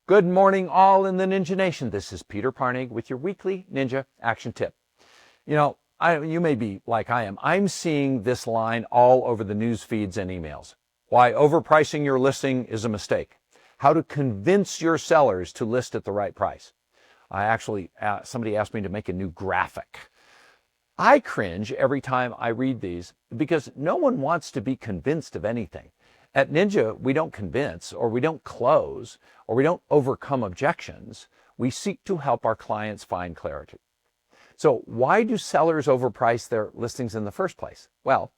Good morning, all in the Ninja Nation. This is Peter Parnig with your weekly Ninja Action Tip. You may be like I am. I'm seeing this line all over the news feeds and emails. Why overpricing your listing is a mistake. How to convince your sellers to list at the right price. Somebody asked me to make a new graphic. I cringe every time I read these because no one wants to be convinced of anything. At Ninja, we don't convince, or we don't close, or we don't overcome objections. We seek to help our clients find clarity. So why do sellers overprice their listings in the first place? Well,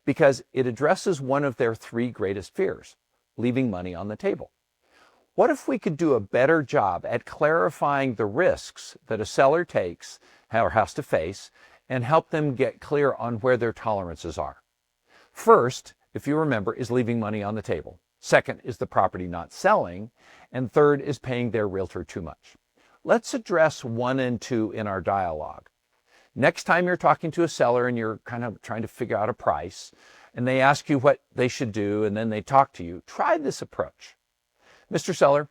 because it addresses one of their three greatest fears, leaving money on the table. What if we could do a better job at clarifying the risks that a seller takes or has to face and help them get clear on where their tolerances are? First, if you remember, is leaving money on the table. Second is the property not selling. And third is paying their realtor too much. Let's address 1 and 2 in our dialogue. Next time you're talking to a seller and you're kind of trying to figure out a price, and they ask you what they should do, and then they talk to you, try this approach. Mr. Seller,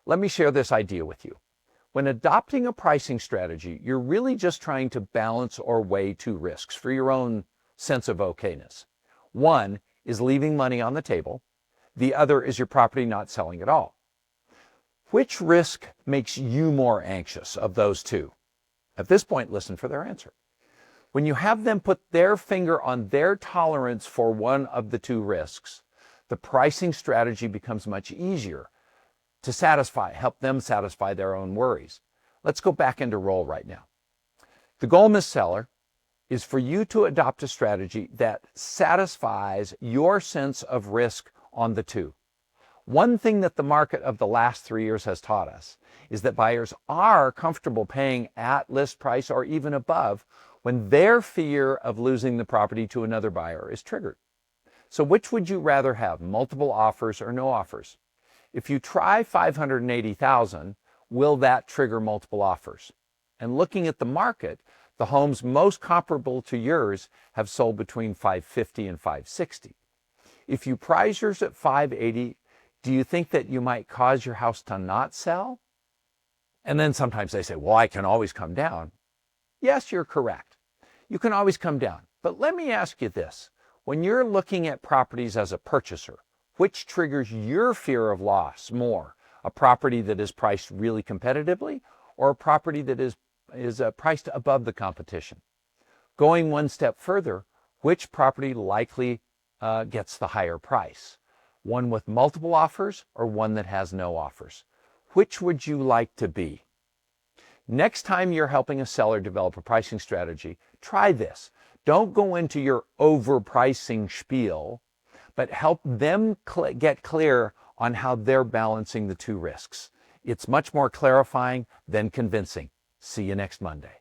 let me share this idea with you. When adopting a pricing strategy, you're really just trying to balance or weigh two risks for your own sense of okayness. One is leaving money on the table. The other is your property not selling at all. Which risk makes you more anxious of those two? At this point, listen for their answer. When you have them put their finger on their tolerance for one of the two risks, the pricing strategy becomes much easier to help them satisfy their own worries. Let's go back into role right now. The goal, Ms. Seller, is for you to adopt a strategy that satisfies your sense of risk on the two. One thing that the market of the last 3 years has taught us is that buyers are comfortable paying at list price or even above when their fear of losing the property to another buyer is triggered. So which would you rather have, multiple offers or no offers? If you try $580,000, will that trigger multiple offers? And looking at the market, the homes most comparable to yours have sold between $550,000 and $560,000. If you price yours at $580,000, do you think that you might cause your house to not sell? And then sometimes they say, well, I can always come down. Yes, you're correct. You can always come down. But let me ask you this. When you're looking at properties as a purchaser, which triggers your fear of loss more? A property that is priced really competitively or a property that is priced above the competition? Going one step further, which property likely gets the higher price? One with multiple offers or one that has no offers? Which would you like to be? Next time you're helping a seller develop a pricing strategy, try this. Don't go into your overpricing spiel, but help them get clear on how they're balancing the two risks. It's much more clarifying than convincing. See you next Monday.